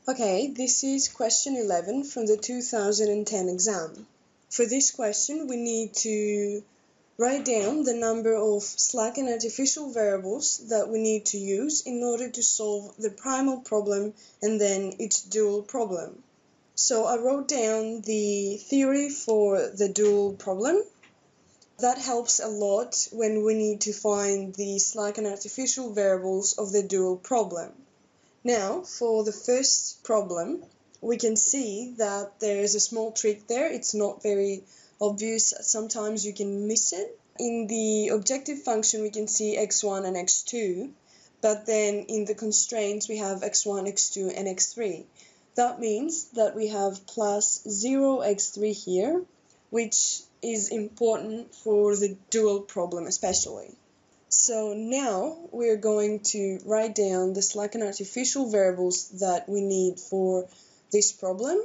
Okay, this is question 11 from the 2010 exam. For this question, we need to write down the number of slack and artificial variables that we need to use in order to solve the primal problem and then its dual problem. So I wrote down the theory for the dual problem. That helps a lot when we need to find the slack and artificial variables of the dual problem. Now, for the first problem, we can see that there's a small trick there. It's not very obvious. Sometimes you can miss it. In the objective function, we can see x1 and x2, but then in the constraints, we have x1, x2, and x3. That means that we have plus 0x3 here, which is important for the dual problem especially. So now we're going to write down the slack and artificial variables that we need for this problem.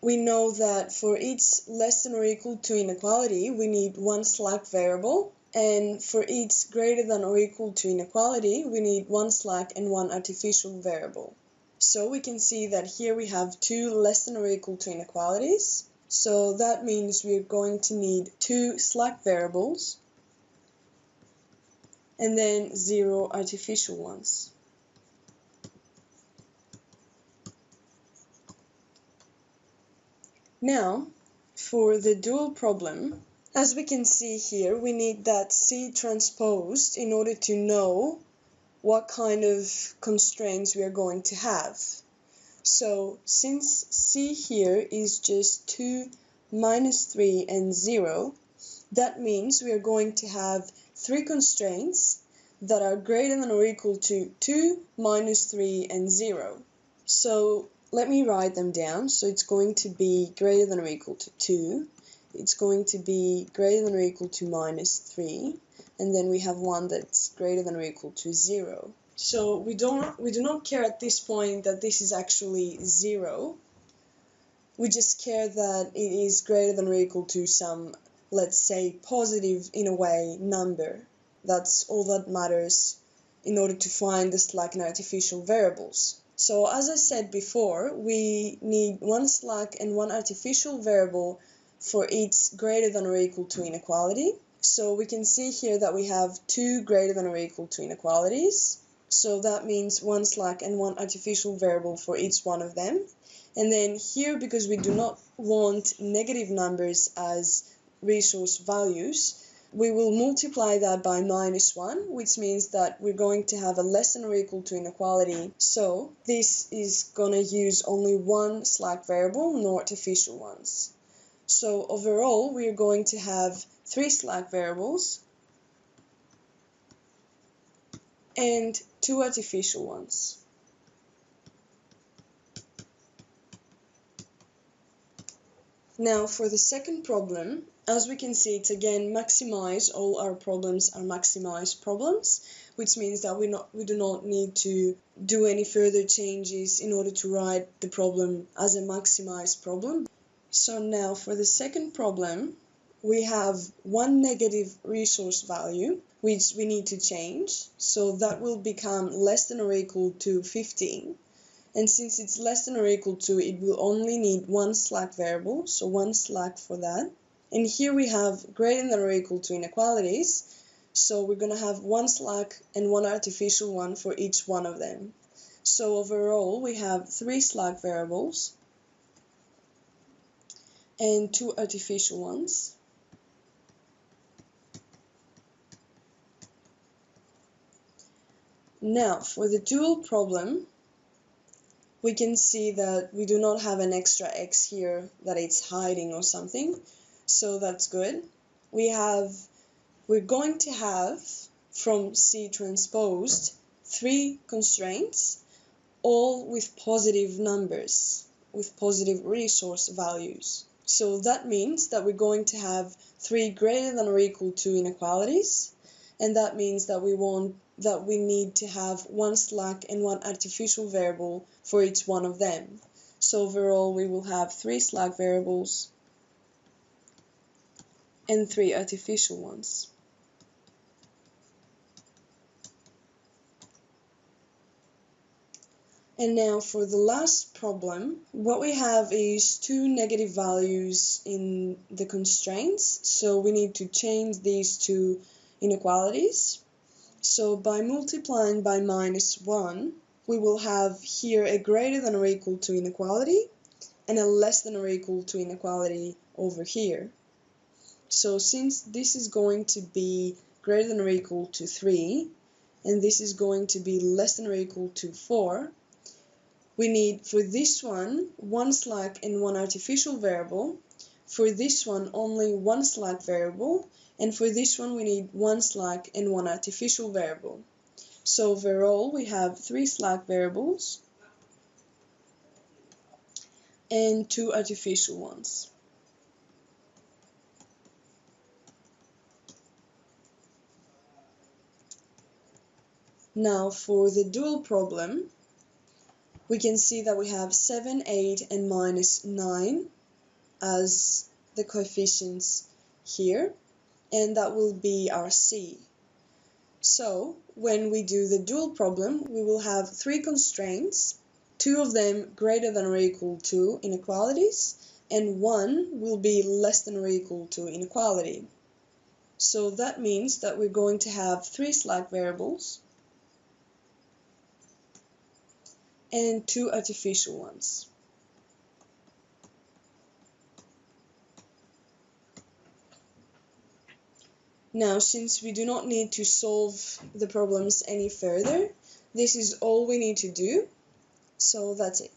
We know that for each less than or equal to inequality, we need one slack variable, and for each greater than or equal to inequality, we need one slack and one artificial variable. So we can see that here we have two less than or equal to inequalities. So that means we're going to need two slack variables and then 0 artificial ones. Now, for the dual problem, as we can see here, we need that C transposed in order to know what kind of constraints we are going to have. So, since C here is just 2, minus 3, and 0, that means we are going to have three constraints that are greater than or equal to 2, minus 3, and 0. So let me write them down. So it's going to be greater than or equal to 2. It's going to be greater than or equal to minus 3. And then we have one that's greater than or equal to 0. So we do not care at this point that this is actually 0. We just care that it is greater than or equal to some, let's say, positive, in a way, number. That's all that matters in order to find the slack and artificial variables. So as I said before, we need one slack and one artificial variable for each greater than or equal to inequality. So we can see here that we have two greater than or equal to inequalities. So that means one slack and one artificial variable for each one of them. And then here, because we do not want negative numbers as resource values, we will multiply that by minus 1, which means that we're going to have a less than or equal to inequality. So this is going to use only one slack variable, no artificial ones. So overall, we are going to have three slack variables and two artificial ones. Now for the second problem, as we can see, it's again maximize. All our problems are maximized problems, which means that we do not need to do any further changes in order to write the problem as a maximized problem. So now for the second problem, we have one negative resource value, which we need to change. So that will become less than or equal to 15. And since it's less than or equal to, it will only need one slack variable, so one slack for that. And here we have greater than or equal to inequalities, so we're going to have one slack and one artificial one for each one of them. So overall, we have three slack variables and two artificial ones. Now, for the dual problem, we can see that we do not have an extra x here that it's hiding or something, so that's good. We're going to have, from C transposed, three constraints, all with positive numbers, with positive resource values. So that means that we're going to have three greater than or equal to inequalities, and that means that we need to have one slack and one artificial variable for each one of them. So overall, we will have three slack variables and three artificial ones. And now for the last problem, what we have is two negative values in the constraints, so we need to change these two inequalities. So by multiplying by -1, we will have here a greater than or equal to inequality and a less than or equal to inequality over here. So since this is going to be greater than or equal to 3, and this is going to be less than or equal to 4, we need for this one slack and one artificial variable, for this one only one slack variable, and for this one we need one slack and one artificial variable. So overall we have 3 slack variables and 2 artificial ones. Now for the dual problem, we can see that we have 7, 8, and -9 as the coefficients here, and that will be our C. So when we do the dual problem, we will have 3 constraints, 2 of them greater than or equal to inequalities, and 1 will be less than or equal to inequality. So that means that we're going to have 3 slack variables and 2 artificial ones. Now, since we do not need to solve the problems any further, this is all we need to do, so that's it.